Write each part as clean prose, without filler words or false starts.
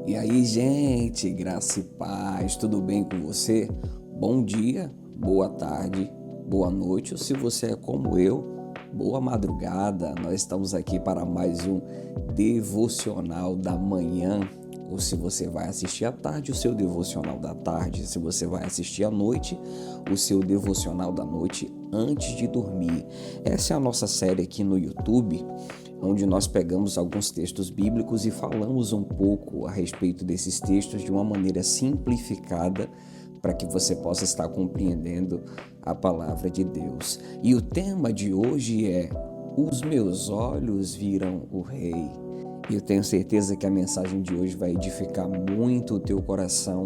E aí, gente, graça e paz, tudo bem com você? Bom dia, boa tarde, boa noite, ou se você é como eu, boa madrugada. Nós estamos aqui para mais um devocional da manhã, ou se você vai assistir à tarde, o seu devocional da tarde, se você vai assistir à noite, o seu devocional da noite antes de dormir. Essa é a nossa série aqui no YouTube, onde nós pegamos alguns textos bíblicos e falamos um pouco a respeito desses textos de uma maneira simplificada para que você possa estar compreendendo a palavra de Deus. E o tema de hoje é: os meus olhos viram o Rei. E eu tenho certeza que a mensagem de hoje vai edificar muito o teu coração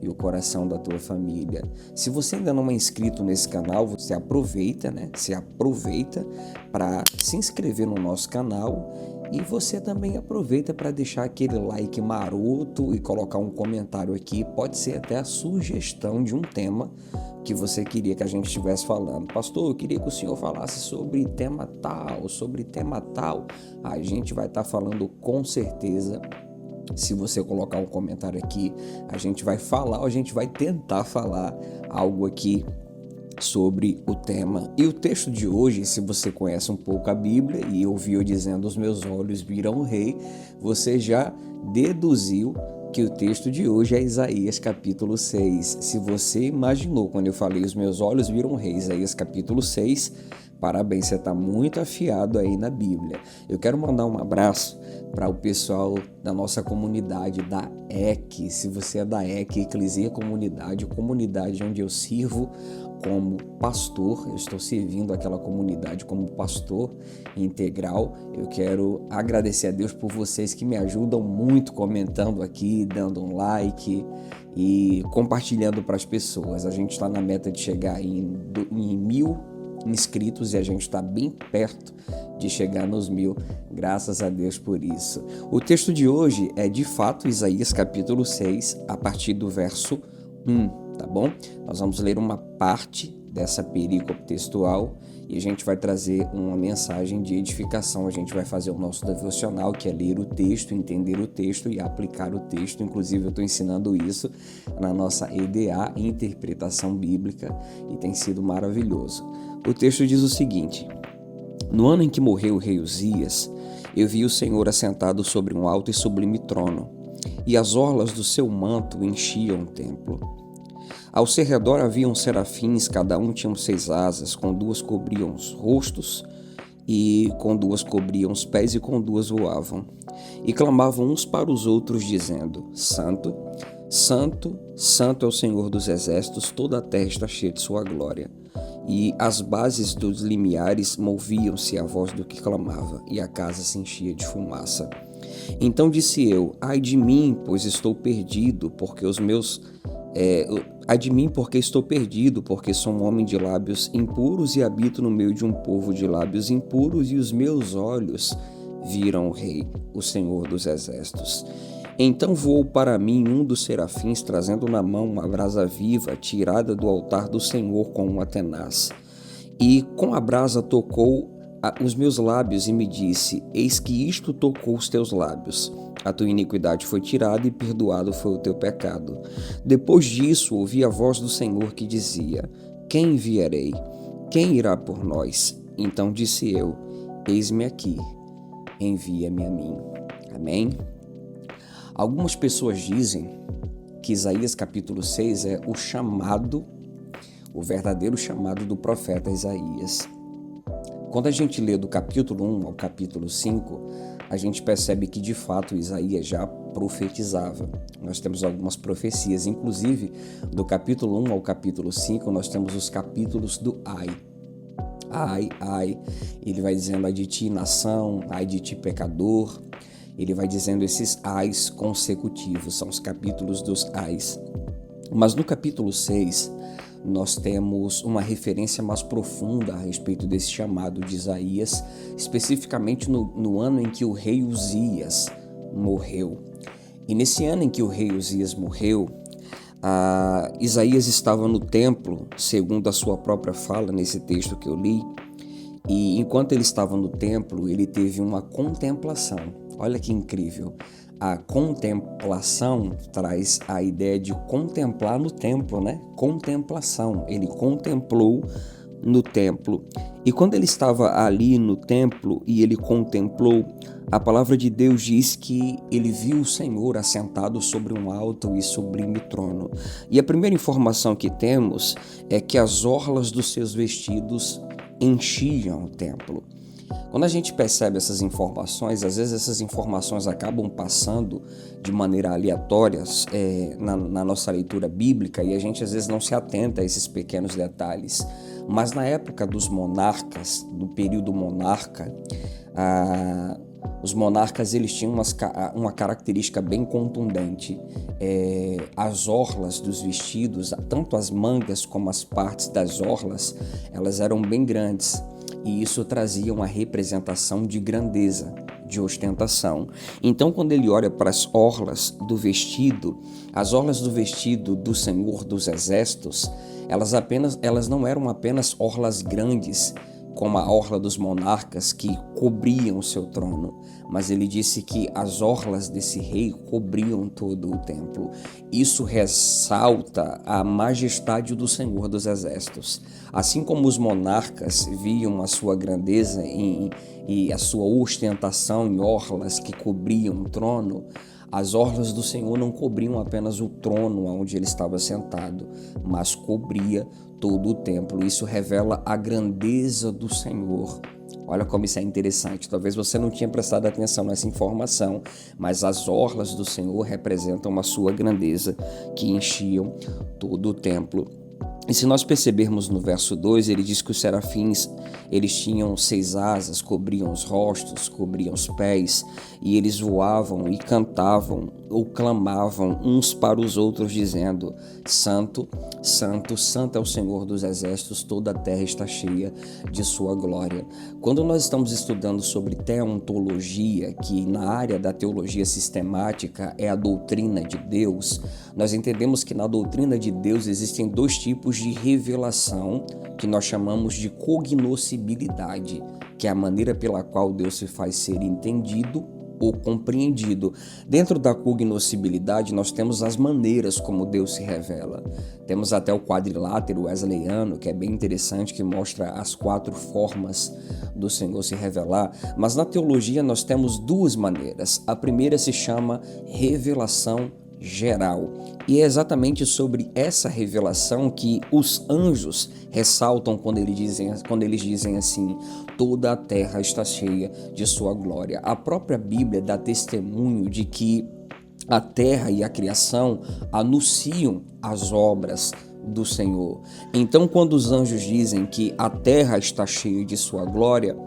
e o coração da tua família. Se você ainda não é inscrito nesse canal, você aproveita, Se aproveita para se inscrever no nosso canal e você também aproveita para deixar aquele like maroto e colocar um comentário aqui. Pode ser até a sugestão de um tema que você queria que a gente estivesse falando. Pastor, eu queria que o senhor falasse sobre tema tal, sobre tema tal. A gente vai estar falando com certeza. Se você colocar um comentário aqui, a gente vai falar, ou a gente vai tentar falar algo aqui sobre o tema. E o texto de hoje, se você conhece um pouco a Bíblia e ouviu dizendo os meus olhos viram o Rei, você já deduziu que o texto de hoje é Isaías capítulo 6. Se você imaginou quando eu falei os meus olhos viram o Rei, Isaías capítulo 6, parabéns, você está muito afiado aí na Bíblia. Eu quero mandar um abraço para o pessoal da nossa comunidade, da EC. Se você é da EC, Eclesia Comunidade, comunidade onde eu sirvo como pastor, eu estou servindo aquela comunidade como pastor integral. Eu quero agradecer a Deus por vocês que me ajudam muito comentando aqui, dando um like e compartilhando para as pessoas. A gente está na meta de chegar em 1.000 inscritos e a gente está bem perto de chegar nos 1.000, graças a Deus por isso. O texto de hoje é de fato Isaías capítulo 6, a partir do verso 1, tá bom? Nós vamos ler uma parte dessa perícope textual e a gente vai trazer uma mensagem de edificação. A gente vai fazer o nosso devocional, que é ler o texto, entender o texto e aplicar o texto. Inclusive eu estou ensinando isso na nossa EDA, Interpretação Bíblica, e tem sido maravilhoso. O texto diz o seguinte: no ano em que morreu o rei Uzias, eu vi o Senhor assentado sobre um alto e sublime trono, e as orlas do seu manto enchiam o templo. Ao seu redor haviam serafins, cada um tinha 6 asas, com 2 cobriam os rostos, e com 2 cobriam os pés, e com 2 voavam. E clamavam uns para os outros, dizendo: Santo, Santo, Santo é o Senhor dos exércitos, toda a terra está cheia de sua glória. E as bases dos limiares moviam-se à voz do que clamava, e a casa se enchia de fumaça. Então disse eu: ai de mim, pois estou perdido, porque ai de mim, porque estou perdido, porque sou um homem de lábios impuros e habito no meio de um povo de lábios impuros, e os meus olhos viram o Rei, o Senhor dos exércitos. Então voou para mim um dos serafins, trazendo na mão uma brasa viva, tirada do altar do Senhor com uma tenaz. E com a brasa tocou os meus lábios e me disse: eis que isto tocou os teus lábios. A tua iniquidade foi tirada e perdoado foi o teu pecado. Depois disso ouvi a voz do Senhor que dizia: quem enviarei? Quem irá por nós? Então disse eu: eis-me aqui, envia-me a mim. Amém? Algumas pessoas dizem que Isaías capítulo 6 é o chamado, o verdadeiro chamado do profeta Isaías. Quando a gente lê do capítulo 1 ao capítulo 5, a gente percebe que de fato Isaías já profetizava. Nós temos algumas profecias, inclusive do capítulo 1 ao capítulo 5, nós temos os capítulos do ai. Ai, ai, ele vai dizendo: ai de ti, nação, ai de ti, pecador. Ele vai dizendo esses ais consecutivos, são os capítulos dos ais. Mas no capítulo 6, nós temos uma referência mais profunda a respeito desse chamado de Isaías, especificamente no ano em que o rei Uzias morreu. E nesse ano em que o rei Uzias morreu, Isaías estava no templo, segundo a sua própria fala nesse texto que eu li, e enquanto ele estava no templo, ele teve uma contemplação. Olha que incrível. a contemplação traz a ideia de contemplar no templo, né? Contemplação. Ele contemplou no templo. E quando ele estava ali no templo e ele contemplou, a palavra de Deus diz que ele viu o Senhor assentado sobre um alto e sublime trono. E a primeira informação que temos é que as orlas dos seus vestidos enchiam o templo. Quando a gente percebe essas informações, às vezes essas informações acabam passando de maneira aleatória na nossa leitura bíblica e a gente às vezes não se atenta a esses pequenos detalhes. Mas na época dos monarcas, do período monarca, os monarcas eles tinham uma característica bem contundente. As orlas dos vestidos, tanto as mangas como as partes das orlas, elas eram bem grandes. E isso trazia uma representação de grandeza, de ostentação. Então, quando ele olha para as orlas do vestido, as orlas do vestido do Senhor dos Exércitos, elas não eram apenas orlas grandes, como a orla dos monarcas que cobriam o seu trono, mas ele disse que as orlas desse rei cobriam todo o templo. Isso ressalta a majestade do Senhor dos Exércitos. Assim como os monarcas viam a sua grandeza e a sua ostentação em orlas que cobriam o trono, as orlas do Senhor não cobriam apenas o trono onde ele estava sentado, mas cobria todo o templo. Isso revela a grandeza do Senhor. Olha como isso é interessante. Talvez você não tinha prestado atenção nessa informação, mas as orlas do Senhor representam a sua grandeza que enchiam todo o templo. E se nós percebermos no verso 2, ele diz que os serafins, eles tinham 6 asas, cobriam os rostos, cobriam os pés, e eles voavam e cantavam ou clamavam uns para os outros, dizendo: Santo, Santo, Santo é o Senhor dos Exércitos, toda a terra está cheia de sua glória. Quando nós estamos estudando sobre teontologia, que na área da teologia sistemática é a doutrina de Deus, nós entendemos que na doutrina de Deus existem 2 tipos de revelação que nós chamamos de cognoscibilidade, que é a maneira pela qual Deus se faz ser entendido ou compreendido. Dentro da cognoscibilidade, nós temos as maneiras como Deus se revela. Temos até o quadrilátero wesleyano, que é bem interessante, que mostra as 4 formas do Senhor se revelar. Mas na teologia nós temos 2 maneiras. A primeira se chama revelação geral. E é exatamente sobre essa revelação que os anjos ressaltam quando eles dizem assim: toda a terra está cheia de sua glória. A própria Bíblia dá testemunho de que a terra e a criação anunciam as obras do Senhor. Então, quando os anjos dizem que a terra está cheia de sua glória,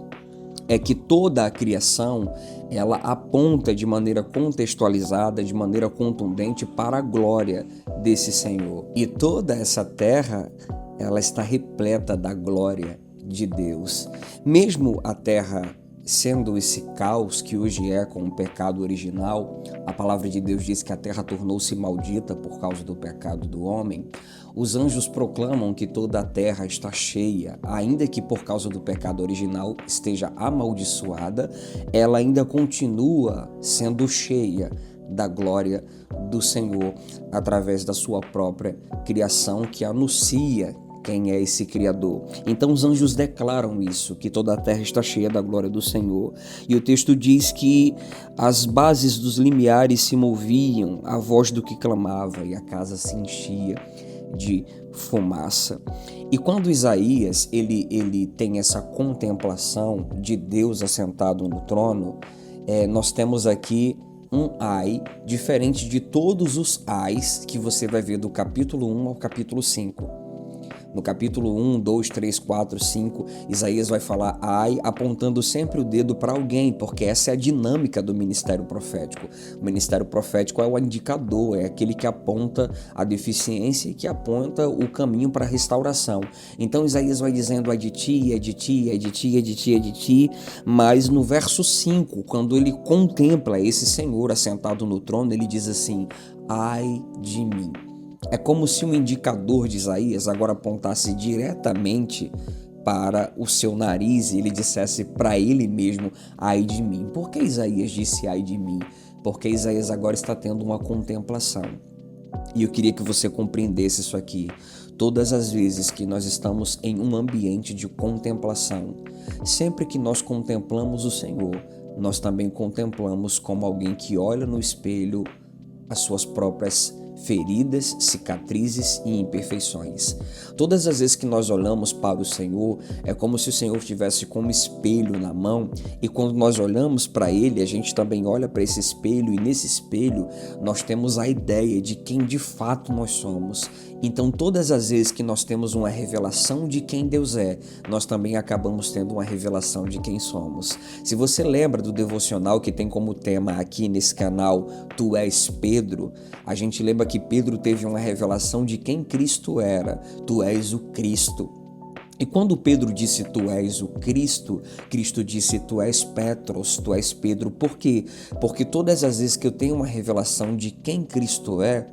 é que toda a criação ela aponta de maneira contextualizada, de maneira contundente para a glória desse Senhor. E toda essa terra, ela está repleta da glória de Deus. Mesmo a terra sendo esse caos que hoje é com o pecado original, a palavra de Deus diz que a terra tornou-se maldita por causa do pecado do homem. Os anjos proclamam que toda a terra está cheia, ainda que por causa do pecado original esteja amaldiçoada, ela ainda continua sendo cheia da glória do Senhor através da sua própria criação que anuncia quem é esse Criador. Então os anjos declaram isso, que toda a terra está cheia da glória do Senhor. E o texto diz que as bases dos limiares se moviam à voz do que clamava e a casa se enchia de fumaça. E quando Isaías ele tem essa contemplação de Deus assentado no trono, nós temos aqui um ai diferente de todos os ais que você vai ver do capítulo 1 ao capítulo 5. No capítulo 1, 2, 3, 4, 5, Isaías vai falar ai, apontando sempre o dedo para alguém, porque essa é a dinâmica do ministério profético. O ministério profético é o indicador, é aquele que aponta a deficiência e que aponta o caminho para a restauração. Então Isaías vai dizendo é de ti, é de ti, é de ti, é de ti, é de ti, mas no verso 5, quando ele contempla esse Senhor assentado no trono, ele diz assim: ai de mim. É como se um indicador de Isaías agora apontasse diretamente para o seu nariz e ele dissesse para ele mesmo: ai de mim. Por que Isaías disse ai de mim? porque Isaías agora está tendo uma contemplação. E eu queria que você compreendesse isso aqui. Todas as vezes que nós estamos em um ambiente de contemplação, sempre que nós contemplamos o Senhor, nós também contemplamos como alguém que olha no espelho as suas próprias feridas, cicatrizes e imperfeições. Todas as vezes que nós olhamos para o Senhor, é como se o Senhor tivesse com um espelho na mão, e quando nós olhamos para Ele, a gente também olha para esse espelho, e nesse espelho nós temos a ideia de quem de fato nós somos. Então todas as vezes que nós temos uma revelação de quem Deus é, nós também acabamos tendo uma revelação de quem somos. Se você lembra do devocional que tem como tema aqui nesse canal, Tu és Pedro, a gente lembra que Pedro teve uma revelação de quem Cristo era. Tu és o Cristo. E quando Pedro disse tu és o Cristo, Cristo disse tu és Petros, tu és Pedro. Por quê? Porque todas as vezes que eu tenho uma revelação de quem Cristo é,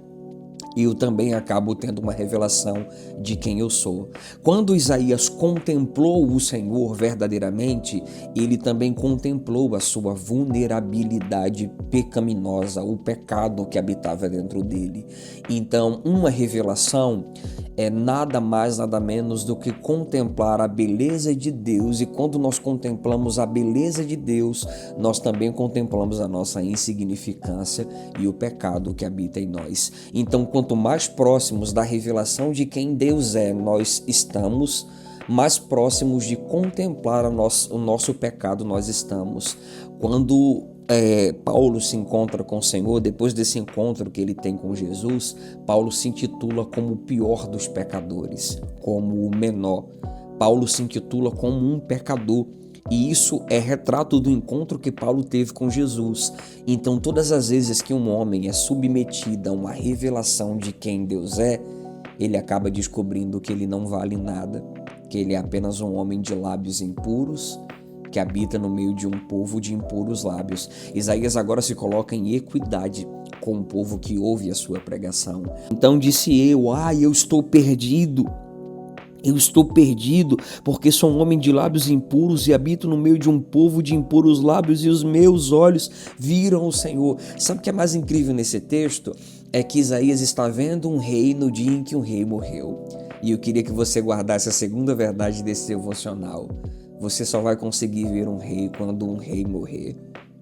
eu também acabo tendo uma revelação de quem eu sou. Quando Isaías contemplou o Senhor verdadeiramente, ele também contemplou a sua vulnerabilidade pecaminosa, o pecado que habitava dentro dele. Então, uma revelação é nada mais, nada menos do que contemplar a beleza de Deus, e quando nós contemplamos a beleza de Deus, nós também contemplamos a nossa insignificância e o pecado que habita em nós. Então, quanto mais próximos da revelação de quem Deus é nós estamos, mais próximos de contemplar o nosso pecado nós estamos. Quando Paulo se encontra com o Senhor, depois desse encontro que ele tem com Jesus, Paulo se intitula como o pior dos pecadores, como o menor. Paulo se intitula como um pecador. E isso é retrato do encontro que Paulo teve com Jesus. Então, todas as vezes que um homem é submetido a uma revelação de quem Deus é, ele acaba descobrindo que ele não vale nada, que ele é apenas um homem de lábios impuros, que habita no meio de um povo de impuros lábios. Isaías agora se coloca em equidade com o povo que ouve a sua pregação. Então disse eu estou perdido. Eu estou perdido, porque sou um homem de lábios impuros e habito no meio de um povo de impuros lábios, e os meus olhos viram o Senhor. Sabe o que é mais incrível nesse texto? É que Isaías está vendo um rei no dia em que um rei morreu. E eu queria que você guardasse a segunda verdade desse devocional. Você só vai conseguir ver um rei quando um rei morrer.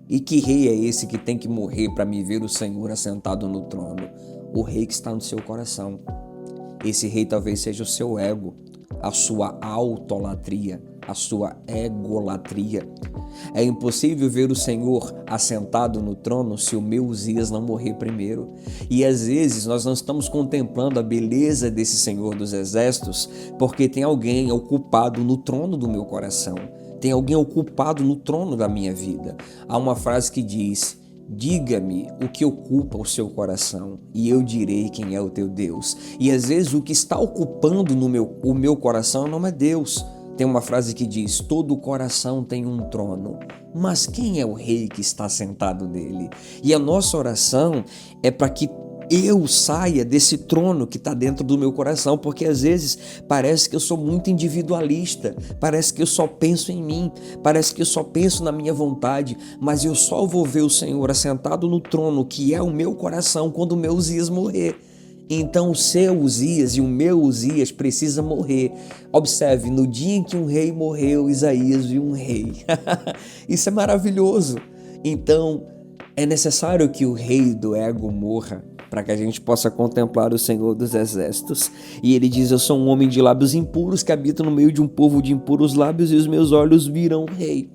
E que rei é esse que tem que morrer para me ver o Senhor assentado no trono? O rei que está no seu coração. Esse rei talvez seja o seu ego, a sua autolatria, a sua egolatria. É impossível ver o Senhor assentado no trono se o meu Uzias não morrer primeiro. E às vezes nós não estamos contemplando a beleza desse Senhor dos Exércitos porque tem alguém ocupado no trono do meu coração. Tem alguém ocupado no trono da minha vida. Há uma frase que diz: diga-me o que ocupa o seu coração e eu direi quem é o teu Deus. E às vezes o que está ocupando o meu coração não é Deus. Tem uma frase que diz: todo coração tem um trono, mas quem é o rei que está sentado nele? E a nossa oração é para que eu saia desse trono que está dentro do meu coração, porque às vezes parece que eu sou muito individualista, parece que eu só penso em mim, parece que eu só penso na minha vontade, mas eu só vou ver o Senhor assentado no trono que é o meu coração quando o meu Uzias morrer. Então o seu Uzias e o meu Uzias precisa morrer. Observe, no dia em que um rei morreu, Isaías viu um rei. Isso é maravilhoso. Então é necessário que o rei do ego morra para que a gente possa contemplar o Senhor dos Exércitos. E ele diz: eu sou um homem de lábios impuros que habita no meio de um povo de impuros lábios, e os meus olhos viram o rei.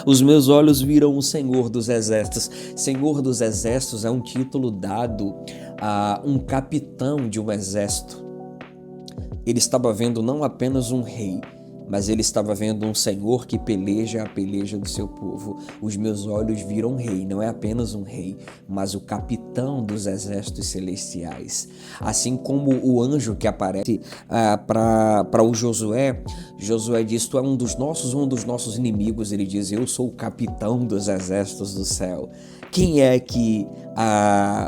Os meus olhos viram o Senhor dos Exércitos. Senhor dos Exércitos é um título dado a um capitão de um exército. Ele estava vendo não apenas um rei, mas ele estava vendo um Senhor que peleja a peleja do seu povo. Os meus olhos viram um rei, não é apenas um rei, mas o capitão dos exércitos celestiais. Assim como o anjo que aparece para o Josué diz: tu é um dos nossos inimigos. Ele diz: eu sou o capitão dos exércitos do céu. Quem é que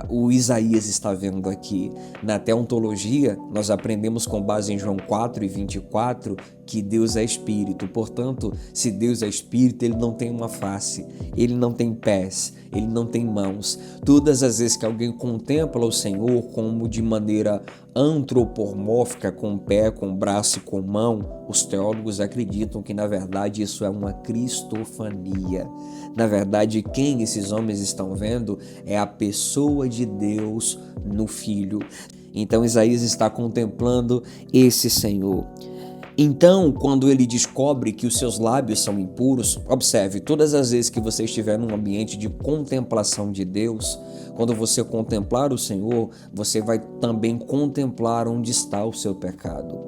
o Isaías está vendo aqui? Na teontologia, nós aprendemos com base em João 4:24 que Deus Deus é espírito. Portanto, se Deus é espírito, ele não tem uma face, ele não tem pés, ele não tem mãos. Todas as vezes que alguém contempla o Senhor como de maneira antropomórfica, com pé, com braço e com mão, os teólogos acreditam que na verdade isso é uma cristofania. Na verdade, quem esses homens estão vendo é a pessoa de Deus no Filho. Então Isaías está contemplando esse Senhor. Então, quando ele descobre que os seus lábios são impuros, observe, todas as vezes que você estiver num ambiente de contemplação de Deus, quando você contemplar o Senhor, você vai também contemplar onde está o seu pecado.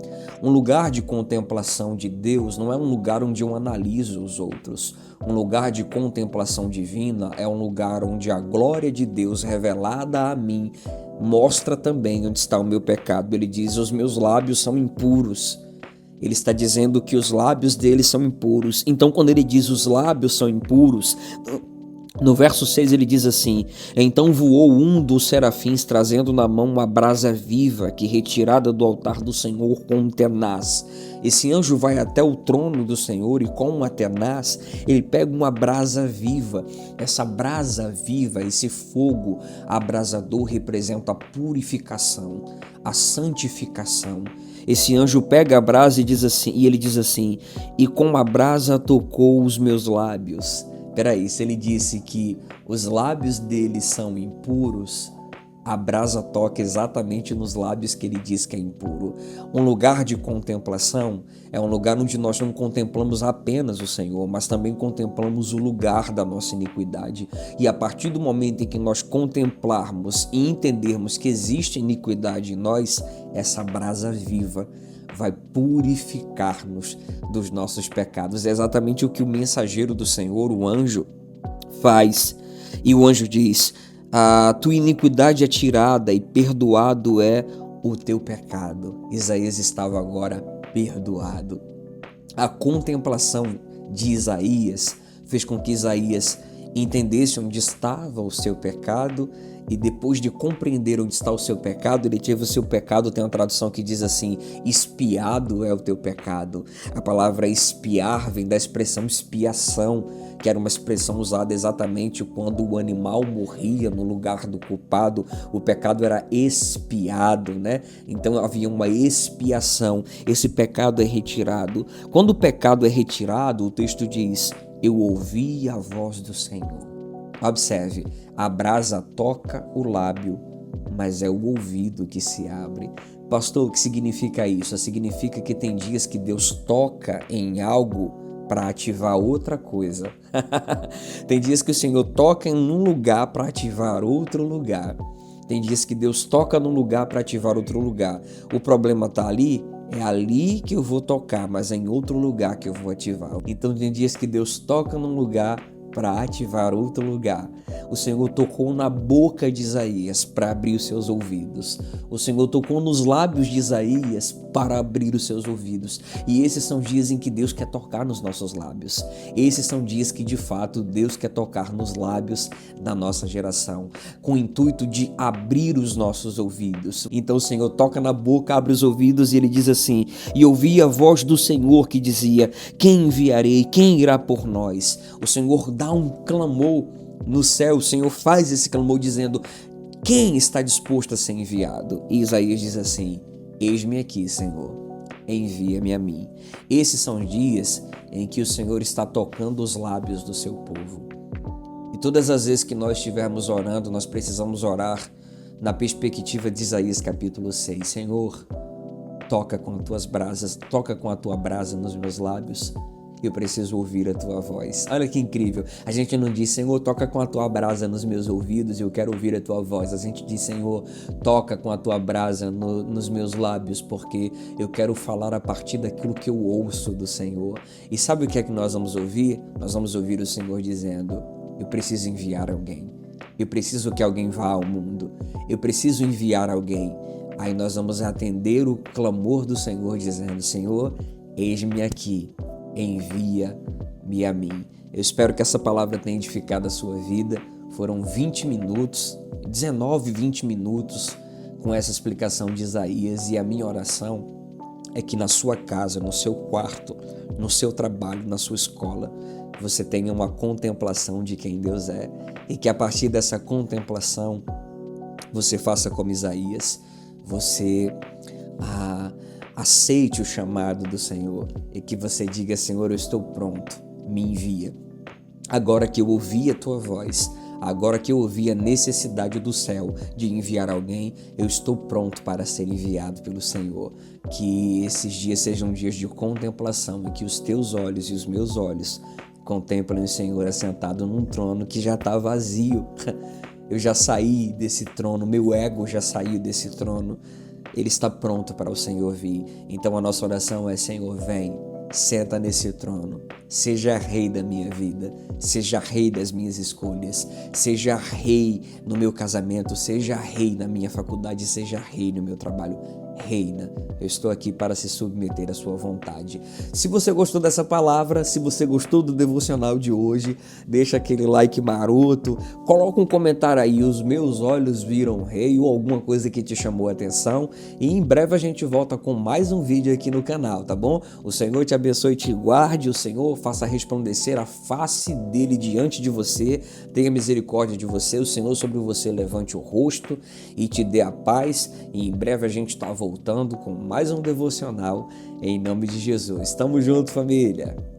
Um lugar de contemplação de Deus não é um lugar onde eu analiso os outros. Um lugar de contemplação divina é um lugar onde a glória de Deus revelada a mim mostra também onde está o meu pecado. Ele diz: os meus lábios são impuros. Ele está dizendo que os lábios dele são impuros. Então, quando ele diz os lábios são impuros, no verso 6 ele diz assim: então voou um dos serafins, trazendo na mão uma brasa viva, que retirada do altar do Senhor com um tenaz. Esse anjo vai até o trono do Senhor e com uma tenaz ele pega uma brasa viva. Essa brasa viva, esse fogo abrasador, representa a purificação, a santificação. Esse anjo pega a brasa e ele diz assim: e com a brasa tocou os meus lábios. Peraí, se ele disse que os lábios dele são impuros, a brasa toca exatamente nos lábios que ele diz que é impuro. Um lugar de contemplação é um lugar onde nós não contemplamos apenas o Senhor, mas também contemplamos o lugar da nossa iniquidade. E a partir do momento em que nós contemplarmos e entendermos que existe iniquidade em nós, essa brasa viva vai purificar-nos dos nossos pecados. É exatamente o que o mensageiro do Senhor, o anjo, faz. E o anjo diz: a tua iniquidade é tirada e perdoado é o teu pecado. Isaías estava agora perdoado. A contemplação de Isaías fez com que Isaías entendesse onde estava o seu pecado, e depois de compreender onde está o seu pecado, ele teve o seu pecado. Tem uma tradução que diz assim: expiado é o teu pecado. A palavra expiar vem da expressão expiação, que era uma expressão usada exatamente quando o animal morria no lugar do culpado. O pecado era expiado, né? Então havia uma expiação. Esse pecado é retirado. Quando o pecado é retirado, o texto diz: eu ouvi a voz do Senhor. Observe, a brasa toca o lábio, mas é o ouvido que se abre. Pastor, o que significa isso? Significa que tem dias que Deus toca em algo para ativar outra coisa. Tem dias que o Senhor toca em um lugar para ativar outro lugar. Tem dias que Deus toca num lugar para ativar outro lugar. O problema está ali? É ali que eu vou tocar, mas é em outro lugar que eu vou ativar. Então tem dias que Deus toca num lugar para ativar outro lugar. O Senhor tocou na boca de Isaías para abrir os seus ouvidos. O Senhor tocou nos lábios de Isaías para abrir os seus ouvidos. E esses são dias em que Deus quer tocar nos nossos lábios. Esses são dias que de fato Deus quer tocar nos lábios da nossa geração, com o intuito de abrir os nossos ouvidos. Então o Senhor toca na boca, abre os ouvidos, e ele diz assim: e ouvi a voz do Senhor que dizia: quem enviarei? Quem irá por nós? O Senhor dá um clamor no céu. O Senhor faz esse clamor dizendo: quem está disposto a ser enviado? E Isaías diz assim: eis-me aqui, Senhor, envia-me a mim. Esses são dias em que o Senhor está tocando os lábios do seu povo. E todas as vezes que nós estivermos orando, nós precisamos orar na perspectiva de Isaías capítulo 6. Senhor, toca com as tuas brasas, toca com a tua brasa nos meus lábios. Eu preciso ouvir a tua voz. Olha que incrível. A gente não diz: Senhor, toca com a tua brasa nos meus ouvidos, eu quero ouvir a tua voz. A gente diz: Senhor, toca com a tua brasa nos meus lábios, porque eu quero falar a partir daquilo que eu ouço do Senhor. E sabe o que é que nós vamos ouvir? Nós vamos ouvir o Senhor dizendo: eu preciso enviar alguém. Eu preciso que alguém vá ao mundo. Eu preciso enviar alguém. Aí nós vamos atender o clamor do Senhor dizendo: Senhor, eis-me aqui. Envia-me a mim. Eu espero que essa palavra tenha edificado a sua vida. Foram 20 minutos com essa explicação de Isaías, e a minha oração é que na sua casa, no seu quarto, no seu trabalho, na sua escola, você tenha uma contemplação de quem Deus é e que a partir dessa contemplação você faça como Isaías, você aceite o chamado do Senhor e que você diga: Senhor, eu estou pronto, me envia. Agora que eu ouvi a tua voz, agora que eu ouvi a necessidade do céu de enviar alguém, eu estou pronto para ser enviado pelo Senhor. Que esses dias sejam dias de contemplação e que os teus olhos e os meus olhos contemplem o Senhor assentado num trono que já está vazio. Eu já saí desse trono, meu ego já saiu desse trono. Ele está pronto para o Senhor vir. Então a nossa oração é: Senhor, vem, senta nesse trono, seja rei da minha vida, seja rei das minhas escolhas, seja rei no meu casamento, seja rei na minha faculdade, seja rei no meu trabalho. Reina, eu estou aqui para se submeter à sua vontade. Se você gostou dessa palavra, se você gostou do devocional de hoje, deixa aquele like maroto, coloca um comentário aí: os meus olhos viram rei, ou alguma coisa que te chamou a atenção, e em breve a gente volta com mais um vídeo aqui no canal, tá bom? O Senhor te abençoe e te guarde, o Senhor faça resplandecer a face dele diante de você, tenha misericórdia de você, o Senhor sobre você levante o rosto e te dê a paz, e em breve a gente está voltando com mais um devocional em nome de Jesus. Tamo junto, família!